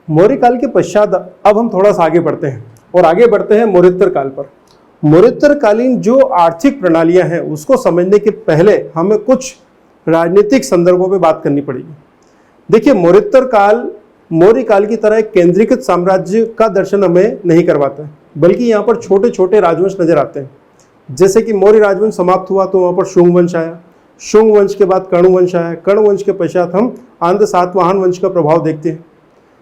मौर्य काल के पश्चात अब हम थोड़ा सा आगे बढ़ते हैं और आगे बढ़ते हैं मौर्योत्तर काल पर। मौर्योत्तरकालीन जो आर्थिक प्रणालियां हैं उसको समझने के पहले हमें कुछ राजनीतिक संदर्भों पे बात करनी पड़ेगी। देखिए, मौर्योत्तर काल मौर्य काल की तरह एक केंद्रीकृत साम्राज्य का दर्शन हमें नहीं करवाता है, बल्कि यहाँ पर छोटे छोटे राजवंश नजर आते हैं। जैसे कि मौर्य राजवंश समाप्त हुआ तो वहाँ पर शुंग वंश आया, शुंग वंश के बाद कर्ण वंश आया, कर्ण वंश के पश्चात हम आंध्र सातवाहन वंश का प्रभाव देखते हैं।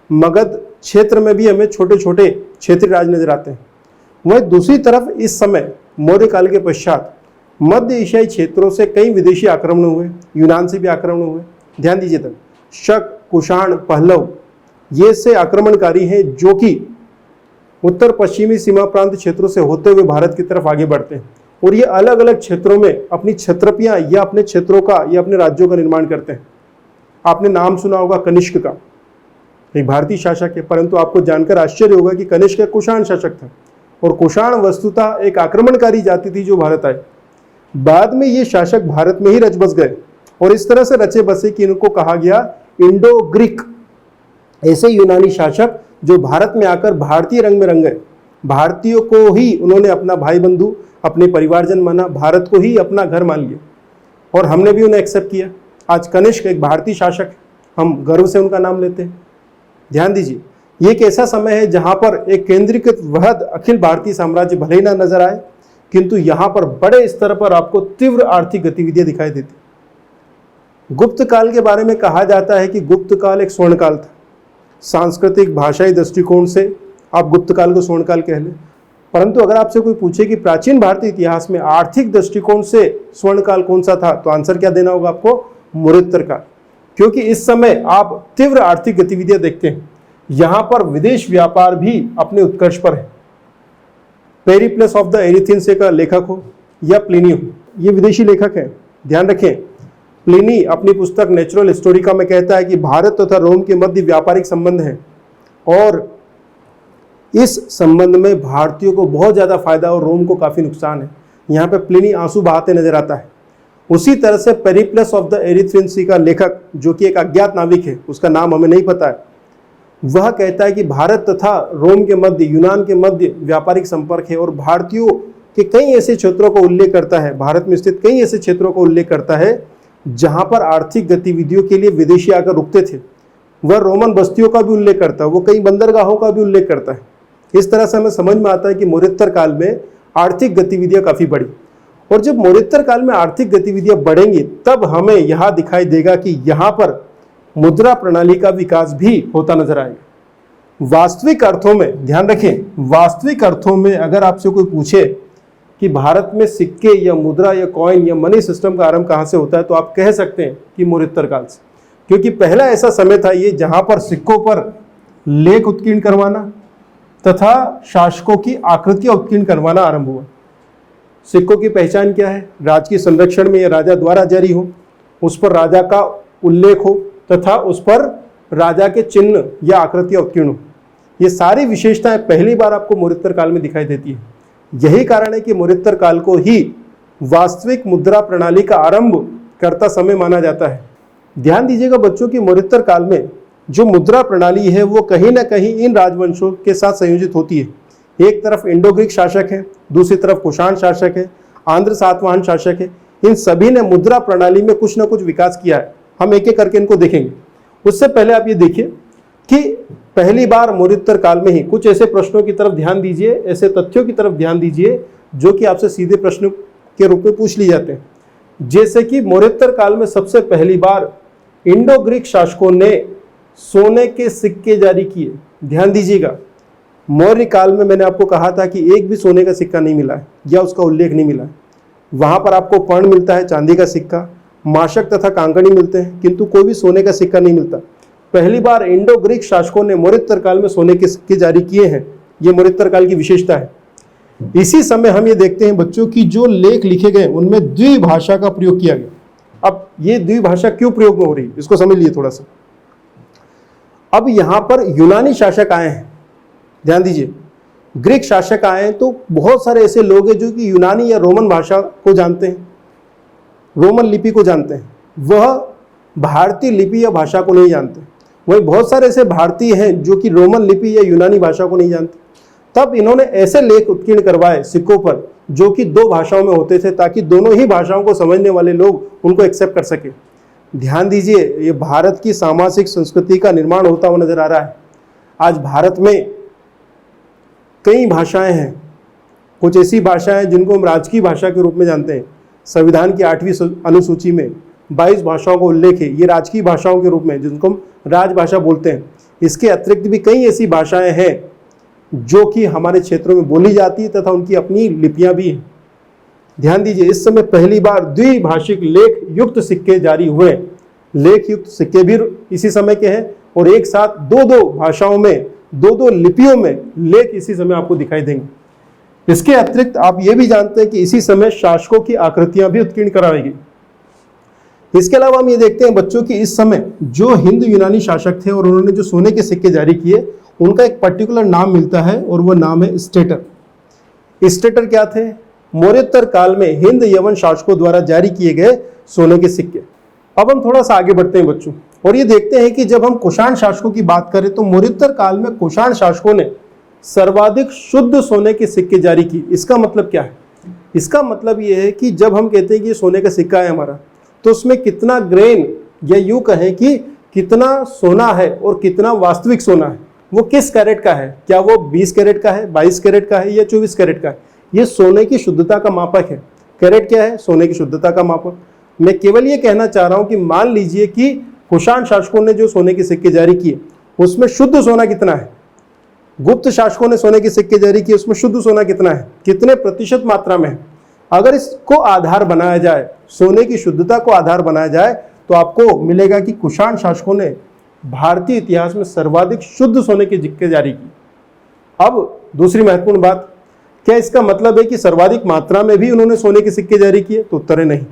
मगध क्षेत्र में भी हमें छोटे छोटे क्षेत्रीय राज नजर आते हैं। वहीं दूसरी तरफ इस समय मौर्य काल के पश्चात मध्य एशियाई क्षेत्रों से कई विदेशी आक्रमण हुए, यूनान से भी आक्रमण हुए। ध्यान दीजिए तक शक, कुषाण, पहलव ये से आक्रमणकारी हैं जो कि उत्तर पश्चिमी सीमा प्रांत क्षेत्रों से होते हुए भारत की तरफ आगे बढ़ते हैं और ये अलग अलग क्षेत्रों में अपनी क्षत्रपियां या अपने क्षेत्रों का या अपने राज्यों का निर्माण करते हैं। आपने नाम सुना होगा कनिष्क का, एक भारतीय शासक है, परंतु आपको जानकर आश्चर्य होगा कि कनिष्क एक कुषाण शासक था और कुषाण वस्तुतः एक आक्रमणकारी जाति थी जो भारत आए। बाद में ये शासक भारत में ही रच बस गए और इस तरह से रचे बसे कि इनको कहा गया इंडो ग्रीक। ऐसे यूनानी शासक जो भारत में आकर भारतीय रंग में रंग गए, भारतीयों को ही उन्होंने अपना भाई बंधु, अपने परिवारजन माना, भारत को ही अपना घर मान लिया और हमने भी उन्हें एक्सेप्ट किया। आज कनिष्क एक भारतीय शासक, हम गर्व से उनका नाम लेते हैं। ध्यान दीजिए, ये एक ऐसा समय है जहां पर एक केंद्रीकृत वृहद अखिल भारतीय साम्राज्य भले ही ना नजर आए, किंतु यहां पर बड़े स्तर पर आपको तीव्र आर्थिक गतिविधियां दिखाई देती। गुप्त काल के बारे में कहा जाता है कि गुप्त काल एक स्वर्ण काल था। सांस्कृतिक भाषाई दृष्टिकोण से आप गुप्त काल को स्वर्ण काल कह लें, परंतु अगर आपसे कोई पूछे कि प्राचीन भारतीय इतिहास में आर्थिक दृष्टिकोण से स्वर्ण काल कौन सा था, तो आंसर क्या देना होगा आपको? मौर्योत्तर काल, क्योंकि इस समय आप तीव्र आर्थिक गतिविधियां देखते हैं। यहां पर विदेश व्यापार भी अपने उत्कर्ष पर है। पेरिप्लस ऑफ द एरिथिन्स का लेखक हो या प्लिनी हो, ये विदेशी लेखक है। ध्यान रखें, प्लिनी अपनी पुस्तक नेचुरल हिस्टोरिका में कहता है कि भारत तथा रोम के मध्य व्यापारिक संबंध है और इस संबंध में भारतीयों को बहुत ज्यादा फायदा और रोम को काफी नुकसान है। यहाँ पे प्लिनी आंसू बहाते नजर आता है। उसी तरह से पेरिप्लस ऑफ द एरिथ्रेंसी का लेखक, जो कि एक अज्ञात नाविक है, उसका नाम हमें नहीं पता है, वह कहता है कि भारत तथा रोम के मध्य, यूनान के मध्य व्यापारिक संपर्क है और भारतीयों के कई ऐसे क्षेत्रों का उल्लेख करता है, भारत में स्थित कई ऐसे क्षेत्रों का उल्लेख करता है जहां पर आर्थिक गतिविधियों के लिए विदेशी आकर रुकते थे। वह रोमन बस्तियों का भी उल्लेख करता है, वो कई बंदरगाहों का भी उल्लेख करता है। इस तरह से हमें समझ में आता है कि मौर्योत्तर काल में आर्थिक गतिविधियां काफी बढ़ी और जब मौर्योत्तर काल में आर्थिक गतिविधियां बढ़ेंगी तब हमें यहां दिखाई देगा कि यहां पर मुद्रा प्रणाली का विकास भी होता नजर आएगा। वास्तविक अर्थों में, ध्यान रखें, वास्तविक अर्थों में अगर आपसे कोई पूछे कि भारत में सिक्के या मुद्रा या कॉइन या मनी सिस्टम का आरंभ कहां से होता है, तो आप कह सकते हैं कि मौर्योत्तर काल से, क्योंकि पहला ऐसा समय था ये जहां पर सिक्कों पर लेख उत्कीर्ण करवाना तथा शासकों की आकृतियां उत्कीर्ण करवाना आरंभ हुआ। सिक्कों की पहचान क्या है? राजकीय संरक्षण में या राजा द्वारा जारी हो, उस पर राजा का उल्लेख हो तथा उस पर राजा के चिन्ह या आकृतियां उत्कीर्ण हो। ये सारी विशेषताएं पहली बार आपको मौर्योत्तर काल में दिखाई देती है। यही कारण है कि मौर्योत्तर काल को ही वास्तविक मुद्रा प्रणाली का आरंभ करता समय माना जाता है। ध्यान दीजिएगा बच्चों की मौर्योत्तर काल में जो मुद्रा प्रणाली है वो कहीं ना कहीं इन राजवंशों के साथ संयोजित होती है। एक तरफ इंडो ग्रीक शासक है, दूसरी तरफ कुषाण शासक है, आंध्र सातवाहन शासक है। इन सभी ने मुद्रा प्रणाली में कुछ ना कुछ विकास किया है। हम एक एक करके इनको देखेंगे। उससे पहले आप ये देखिए कि पहली बार मौर्योत्तर काल में ही कुछ ऐसे प्रश्नों की तरफ ध्यान दीजिए, ऐसे तथ्यों की तरफ ध्यान दीजिए जो कि आपसे सीधे प्रश्न के रूप में पूछ लिए जाते हैं। जैसे कि मौर्योत्तर काल में सबसे पहली बार इंडो ग्रीक शासकों ने सोने के सिक्के जारी किए। ध्यान दीजिएगा, मौर्य काल में मैंने आपको कहा था कि एक भी सोने का सिक्का नहीं मिला है या उसका उल्लेख नहीं मिला है। वहां पर आपको पर्ण मिलता है, चांदी का सिक्का, माशक तथा कांकड़ी मिलते हैं, किंतु कोई भी सोने का सिक्का नहीं मिलता। पहली बार इंडो ग्रीक शासकों ने मौर्योत्तर काल में सोने के सिक्के जारी किए हैं। ये मौर्योत्तर काल की विशेषता है। इसी समय हम ये देखते हैं बच्चों की जो लेख लिखे गए उनमें द्विभाषा का प्रयोग किया गया। अब ये द्विभाषा क्यों प्रयोग में हो रही है इसको समझ लीजिए थोड़ा सा। अब यहां पर यूनानी शासक आए हैं, ध्यान दीजिए, ग्रीक शासक आए हैं, तो बहुत सारे ऐसे लोग हैं जो कि यूनानी या रोमन भाषा को जानते हैं, रोमन लिपि को जानते हैं, वह भारतीय लिपि या भाषा को नहीं जानते। वहीं बहुत सारे ऐसे भारतीय हैं जो कि रोमन लिपि या यूनानी भाषा को नहीं जानते। तब इन्होंने ऐसे लेख उत्कीर्ण करवाए सिक्कों पर जो कि 2 भाषाओं में होते थे, ताकि दोनों ही भाषाओं को समझने वाले लोग उनको एक्सेप्ट कर सके। ध्यान दीजिए, ये भारत की सामाजिक संस्कृति का निर्माण होता हुआ नजर आ रहा है। आज भारत में कई भाषाएं हैं, कुछ ऐसी भाषाएं जिनको हम राजकीय भाषा के रूप में जानते हैं। संविधान की 8वीं अनुसूची में 22 भाषाओं का उल्लेख है, ये राजकीय भाषाओं के रूप में, जिनको हम राजभाषा बोलते हैं। इसके अतिरिक्त भी कई ऐसी भाषाएं हैं जो कि हमारे क्षेत्रों में बोली जाती है तथा उनकी अपनी लिपियां भी हैं। ध्यान दीजिए, इस समय पहली बार द्विभाषिक लेख युक्त सिक्के जारी हुए। लेख युक्त सिक्के भी इसी समय के हैं और एक साथ 2-2 भाषाओं में, 2-2 लिपियों में लेख इसी समय आपको दिखाई देंगे। इसके अतिरिक्त आप ये भी जानते हैं कि इसी समय शासकों की आकृतियां भी उत्कीर्ण कराई गई। इसके अलावा हम ये देखते हैं बच्चों की इस समय जो हिंद यूनानी शासक थे और उन्होंने जो सोने के सिक्के जारी किए, उनका एक पर्टिकुलर नाम मिलता है और वो नाम है स्टेटर। स्टेटर क्या थे? मौर्योत्तर काल में हिंद यवन शासकों द्वारा जारी किए गए सोने के सिक्के। अब हम थोड़ा सा आगे बढ़ते हैं बच्चों और ये देखते हैं कि जब हम कुषाण शासकों की बात करें तो मौर्योत्तर काल में कुषाण शासकों ने सर्वाधिक शुद्ध सोने के सिक्के जारी किए। इसका मतलब क्या है? इसका मतलब ये है कि जब हम कहते हैं कि ये सोने का सिक्का है हमारा, तो उसमें कितना ग्रेन या यूं कहें कि कितना सोना है और कितना वास्तविक सोना है, वो किस कैरेट का है। क्या वो 20 कैरेट का है, 22 कैरेट का है या 24 कैरेट का है? ये सोने की शुद्धता का मापक है। कैरेट क्या है? सोने की शुद्धता का मापक। मैं केवल ये कहना चाह रहा हूं कि मान लीजिए कि कुषाण शासकों ने जो सोने के सिक्के जारी किए उसमें शुद्ध सोना कितना है, गुप्त शासकों ने सोने के सिक्के जारी किए उसमें शुद्ध सोना कितना है, कितने प्रतिशत मात्रा में है। अगर इसको आधार बनाया जाए, सोने की शुद्धता को आधार बनाया जाए, तो आपको मिलेगा कि कुषाण शासकों ने भारतीय इतिहास में सर्वाधिक शुद्ध सोने के सिक्के जारी किए। अब दूसरी महत्वपूर्ण बात, क्या इसका मतलब है कि सर्वाधिक मात्रा में भी उन्होंने सोने के सिक्के जारी किए? तो उत्तर है नहीं।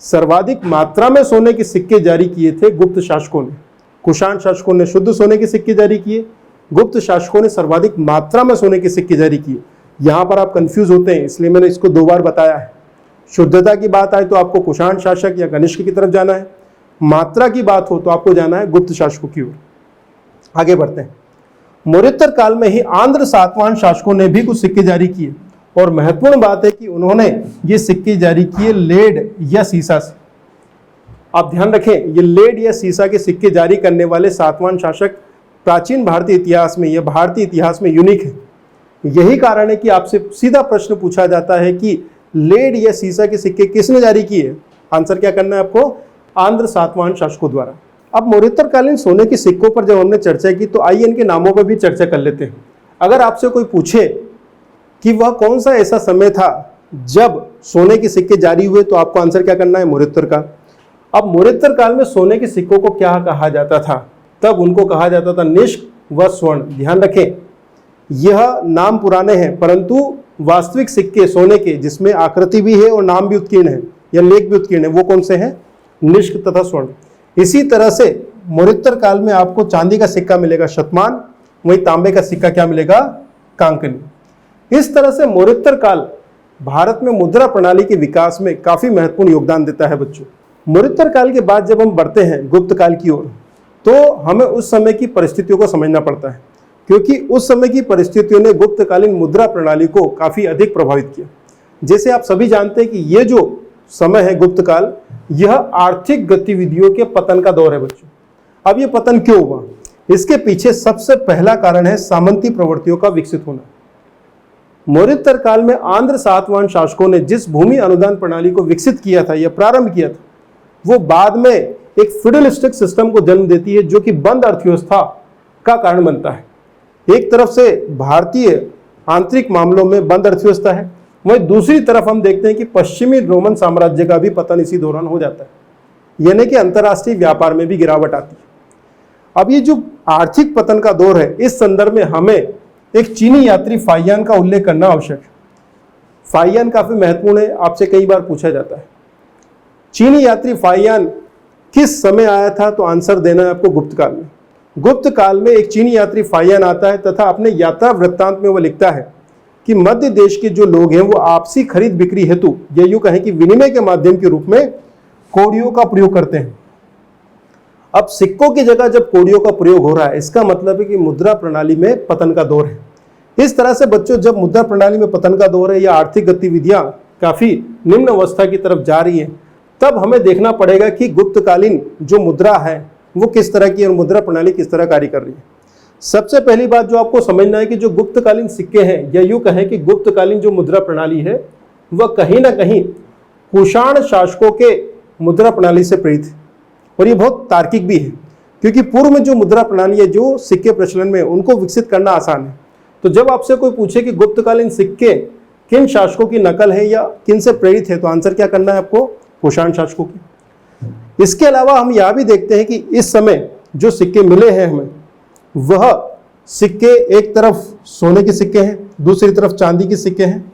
सर्वाधिक मात्रा में सोने के सिक्के जारी किए थे गुप्त शासकों ने। कुषाण शासकों ने शुद्ध सोने के सिक्के जारी किए, गुप्त शासकों ने सर्वाधिक मात्रा में सोने के सिक्के जारी किए। यहां पर आप कंफ्यूज होते हैं, इसलिए मैंने इसको 2 बार बताया है। शुद्धता की बात आए तो आपको कुषाण शासक या कनिष्क की तरफ जाना है, मात्रा की बात हो तो आपको जाना है गुप्त शासकों की ओर। आगे बढ़ते हैं। मौर्योत्तर काल में ही आंध्र सातवाहन शासकों ने भी कुछ सिक्के जारी किए और महत्वपूर्ण बात है कि उन्होंने ये सिक्के जारी किए लेड या सीसा से। आप ध्यान रखें, ये लेड या सीसा के सिक्के जारी करने वाले सातवाहन शासक प्राचीन भारतीय इतिहास में या भारतीय इतिहास में यूनिक है। यही कारण है कि आपसे सीधा प्रश्न पूछा जाता है कि लेड या सीसा के सिक्के किसने जारी किए? आंसर क्या करना है आपको? आंध्र सातवाहन शासकों द्वारा। अब मौर्योत्तरकालीन सोने के सिक्कों पर जब हमने चर्चा की तो आइए इनके नामों पर भी चर्चा कर लेते हैं। अगर आपसे कोई पूछे कि वह कौन सा ऐसा समय था जब सोने के सिक्के जारी हुए, तो आपको आंसर क्या करना है? मौर्योत्तर काल। अब मौर्योत्तर काल में सोने के सिक्कों को क्या कहा जाता था? तब उनको कहा जाता था निष्क व स्वर्ण। ध्यान रखें, यह नाम पुराने हैं परंतु वास्तविक सिक्के सोने के जिसमें आकृति भी है और नाम भी उत्कीर्ण है या लेख भी उत्कीर्ण है, वो कौन से हैं? निष्क तथा स्वर्ण। इसी तरह से मौर्योत्तर काल में आपको चांदी का सिक्का मिलेगा शतमान, वही तांबे का सिक्का क्या मिलेगा? कांकनी। इस तरह से मौर्योत्तर काल भारत में मुद्रा प्रणाली के विकास में काफी महत्वपूर्ण योगदान देता है बच्चों। मौर्योत्तर काल के बाद जब हम बढ़ते हैं गुप्त काल की ओर, तो हमें उस समय की परिस्थितियों को समझना पड़ता है, क्योंकि उस समय की परिस्थितियों ने गुप्तकालीन मुद्रा प्रणाली को काफी अधिक प्रभावित किया। जैसे आप सभी जानते हैं कि ये जो समय है गुप्त काल, यह आर्थिक गतिविधियों के पतन का दौर है बच्चों। अब ये पतन क्यों हुआ? इसके पीछे सबसे पहला कारण है सामंती प्रवृत्तियों का विकसित होना। मौर्योत्तर काल में आंध्र सातवाहन शासकों ने जिस भूमि अनुदान प्रणाली को विकसित किया था या प्रारंभ किया था, वो बाद में एक फ्यूडलिस्टिक सिस्टम को जन्म देती है जो कि बंद अर्थव्यवस्था का कारण बनता है। एक तरफ से भारतीय आंतरिक मामलों में बंद अर्थव्यवस्था है, वहीं दूसरी तरफ हम देखते हैं कि पश्चिमी रोमन साम्राज्य का भी पतन इसी दौरान हो जाता है, यानी कि अंतर्राष्ट्रीय व्यापार में भी गिरावट आती है। अब ये जो आर्थिक पतन का दौर है, इस संदर्भ में हमें एक चीनी यात्री फाहियान का उल्लेख करना आवश्यक है। फाहियान काफी महत्वपूर्ण है, आपसे कई बार पूछा जाता है। चीनी यात्री फाहियान किस समय आया था? तो आंसर देना है आपको गुप्त काल में। गुप्त काल में एक चीनी यात्री फाहियान आता है तथा अपने यात्रा वृत्तांत में वह लिखता है कि मध्य देश के जो लोग हैं वो आपसी खरीद बिक्री हेतु या यूं कहें कि विनिमय के माध्यम के रूप में कौड़ियों का प्रयोग करते हैं। अब सिक्कों की जगह जब कौड़ियों का प्रयोग हो रहा है, इसका मतलब है कि मुद्रा प्रणाली में पतन का दौर है। इस तरह से बच्चों, जब मुद्रा प्रणाली में पतन का दौर है या आर्थिक गतिविधियां काफी निम्न अवस्था की तरफ जा रही हैं, तब हमें देखना पड़ेगा कि गुप्तकालीन जो मुद्रा है वो किस तरह की और मुद्रा प्रणाली किस तरह कार्य कर रही है। सबसे पहली बात जो आपको समझना है कि जो गुप्तकालीन सिक्के हैं, या यूं कहें कि गुप्तकालीन जो मुद्रा प्रणाली है वह कहीं ना कहीं कुषाण शासकों के मुद्रा प्रणाली से प्रेरित है। और ये बहुत तार्किक भी है, क्योंकि पूर्व में जो मुद्रा प्रणाली है, जो सिक्के प्रचलन में, उनको विकसित करना आसान है। तो जब आपसे कोई पूछे कि गुप्तकालीन सिक्के किन शासकों की नकल है या किन से प्रेरित है, तो आंसर क्या करना है आपको? कुषाण शासकों की। इसके अलावा हम यह भी देखते हैं कि इस समय जो सिक्के मिले हैं हमें, वह सिक्के एक तरफ सोने के सिक्के हैं, दूसरी तरफ चांदी के सिक्के हैं।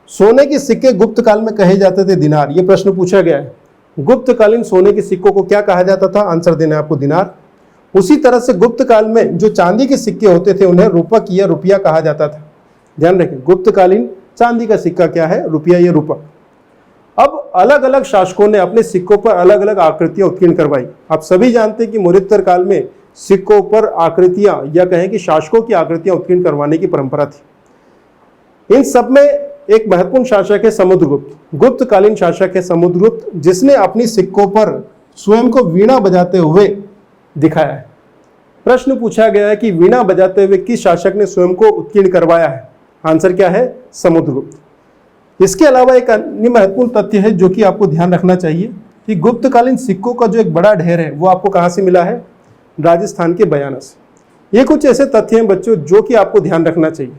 सोने के सिक्के गुप्त काल में कहे जाते थे दिनार। ये प्रश्न पूछा गया है, गुप्तकालीन सोने के सिक्कों को क्या कहा जाता था? आंसर देना है आपको, दिनार। उसी तरह से गुप्त काल में जो चांदी के सिक्के होते थे उन्हें रूपक या रुपया कहा जाता था। ध्यान रखें, गुप्तकालीन चांदी का सिक्का क्या है? रुपया या रूपक। अब अलग अलग शासकों ने अपने सिक्कों पर अलग अलग आकृतियां उत्कीर्ण करवाई। आप सभी जानते हैं कि मौर्योत्तर काल में सिक्कों पर आकृतियां, या कहें कि शासकों की आकृतियां उत्कीर्ण करवाने की परंपरा थी। इन सब में एक महत्वपूर्ण शासक है समुद्रगुप्त। गुप्तकालीन शासक है समुद्रगुप्त, जिसने अपनी सिक्कों पर स्वयं को वीणा बजाते हुए दिखाया है। प्रश्न पूछा गया है कि वीणा बजाते हुए किस शासक ने स्वयं को उत्कीर्ण करवाया है? आंसर क्या है? समुद्रगुप्त। इसके अलावा एक अन्य महत्वपूर्ण तथ्य है जो कि आपको ध्यान रखना चाहिए कि गुप्तकालीन सिक्कों का जो एक बड़ा ढेर है वो आपको कहां से मिला है? राजस्थान के बयाना से। ये कुछ ऐसे तथ्य हैं बच्चों जो कि आपको ध्यान रखना चाहिए।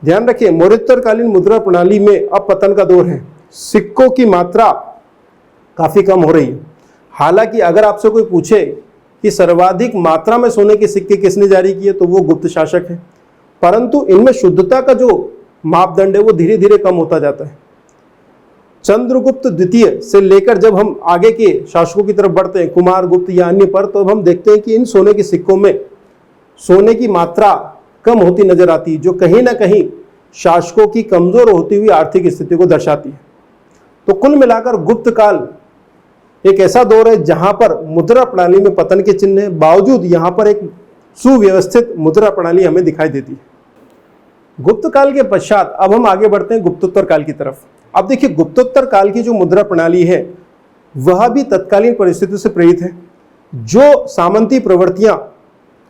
ध्यान रखिए, मौर्योत्तरकालीन मुद्रा प्रणाली में अब पतन का दौर है। सिक्कों की मात्रा काफी कम हो रही है। हालांकि अगर आपसे कोई पूछे कि सर्वाधिक मात्रा में सोने के सिक्के किसने जारी किए, तो वो गुप्त शासक है। परंतु इनमें शुद्धता का जो मापदंड है वो धीरे धीरे कम होता जाता है। चंद्रगुप्त द्वितीय से लेकर जब हम आगे के शासकों की तरफ बढ़ते हैं, कुमारगुप्त या अन्य पर, तो अब हम देखते हैं कि इन सोने के सिक्कों में सोने की मात्रा कम होती नजर आती है, जो कहीं ना कहीं शासकों की कमजोर होती हुई आर्थिक स्थिति को दर्शाती है। तो कुल मिलाकर गुप्त काल एक ऐसा दौर है जहां पर मुद्रा प्रणाली में पतन के चिन्ह है, बावजूद यहां पर एक सुव्यवस्थित मुद्रा प्रणाली हमें दिखाई देती है। गुप्त काल के पश्चात अब हम आगे बढ़ते हैं गुप्तोत्तर काल की तरफ। अब देखिए, गुप्तोत्तर काल की जो मुद्रा प्रणाली है वह भी तत्कालीन परिस्थितियों से प्रेरित है। जो सामंती प्रवृत्तियां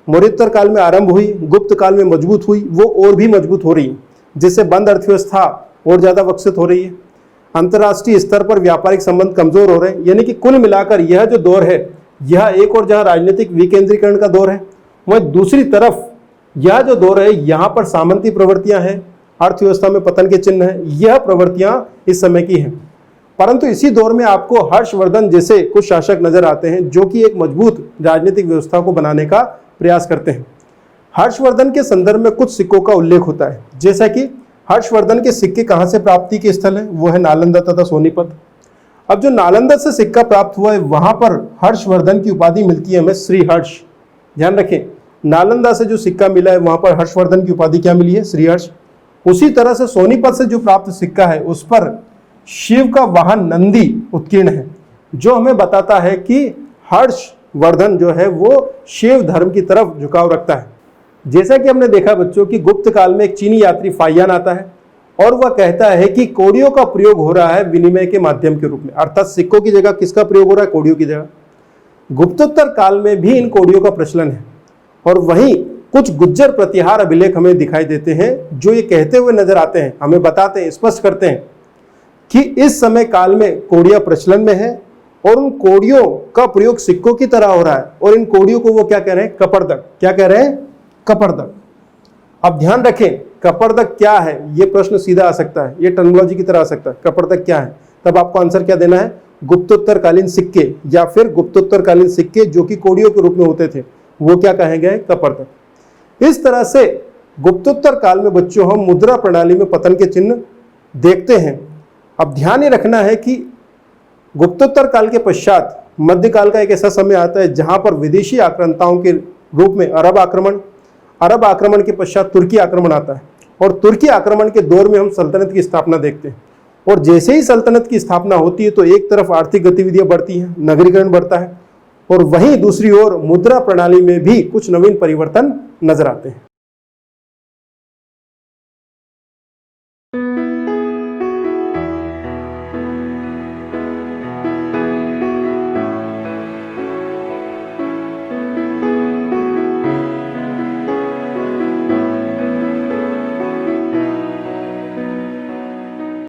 मौर्योत्तर काल में आरंभ हुई, गुप्त काल में मजबूत हुई, वो और भी मजबूत हो रही है, जिससे बंद अर्थव्यवस्था और ज्यादा विकसित हो रही है। अंतर्राष्ट्रीय स्तर पर व्यापारिक संबंध कमजोर हो रहे हैं। यानी कि कुल मिलाकर यह जो दौर है, यह एक और जहां राजनीतिक विकेंद्रीकरण का दौर है, वहीं दूसरी तरफ यह जो दौर है यहाँ पर सामंती प्रवृत्तियां हैं, अर्थव्यवस्था में पतन के चिन्ह है। यह प्रवृत्तियां इस समय की हैं। परंतु इसी दौर में आपको हर्षवर्धन जैसे कुछ शासक नजर आते हैं जो कि एक मजबूत राजनीतिक व्यवस्था को बनाने का प्रयास करते हैं। हर्षवर्धन के संदर्भ में कुछ सिक्कों का उल्लेख होता है, जैसा कि हर्षवर्धन के सिक्के कहां से प्राप्ति के स्थल है? वो है नालंदा तथा सोनीपत। अब जो नालंदा से सिक्का प्राप्त हुआ है, वहां पर हर्षवर्धन की उपाधि मिलती है हमें, श्री हर्ष। ध्यान रखें, नालंदा से जो सिक्का मिला है वहां पर हर्षवर्धन की उपाधि क्या मिली है? श्री हर्ष। उसी तरह से सोनीपत से जो प्राप्त सिक्का है उस पर शिव का वाहन नंदी उत्कीर्ण है, जो हमें बताता है कि हर्षवर्धन जो है वो शिव धर्म की तरफ झुकाव रखता है। जैसा कि हमने देखा बच्चों कि गुप्त काल में एक चीनी यात्री फाइयान आता है और वह कहता है कि कौड़ियों का प्रयोग हो रहा है विनिमय के माध्यम के रूप में, अर्थात सिक्कों की जगह किसका प्रयोग हो रहा है? कौड़ियों की जगह। गुप्तोत्तर काल में भी इन कौड़ियों का प्रचलन है। और वहीं कुछ गुज्जर प्रतिहार अभिलेख हमें दिखाई देते हैं जो ये कहते हुए नजर आते हैं, हमें बताते हैं, स्पष्ट करते हैं कि इस समय काल में कौड़ियां प्रचलन में है और उन कौड़ियों का प्रयोग सिक्कों की तरह हो रहा है। और इन कौड़ियों को वो क्या कह रहे हैं? कपर्दक। क्या कह रहे हैं? कपर्दक। अब ध्यान रखें, कपर्दक क्या है? ये प्रश्न सीधा आ सकता है, ये टर्मिनोलॉजी की तरह आ सकता है। कपर्दक क्या है? तब आपको आंसर क्या देना है? गुप्तोत्तरकालीन सिक्के, या फिर गुप्तोत्तरकालीन सिक्के जो कि कौड़ियों के रूप में होते थे, वो क्या कहे गए? कपर्दक। इस तरह से गुप्तोत्तर काल में बच्चों हम मुद्रा प्रणाली में पतन के चिन्ह देखते हैं। अब ध्यान ये रखना है कि गुप्तोत्तर काल के पश्चात मध्यकाल का एक ऐसा समय आता है जहां पर विदेशी आक्रांताओं के रूप में अरब आक्रमण के पश्चात तुर्की आक्रमण आता है। और तुर्की आक्रमण के दौर में हम सल्तनत की स्थापना देखते हैं। और जैसे ही सल्तनत की स्थापना होती है तो एक तरफ आर्थिक गतिविधियां बढ़ती हैं, नगरीकरण बढ़ता है, और वहीं दूसरी ओर मुद्रा प्रणाली में भी कुछ नवीन परिवर्तन नजर आते हैं।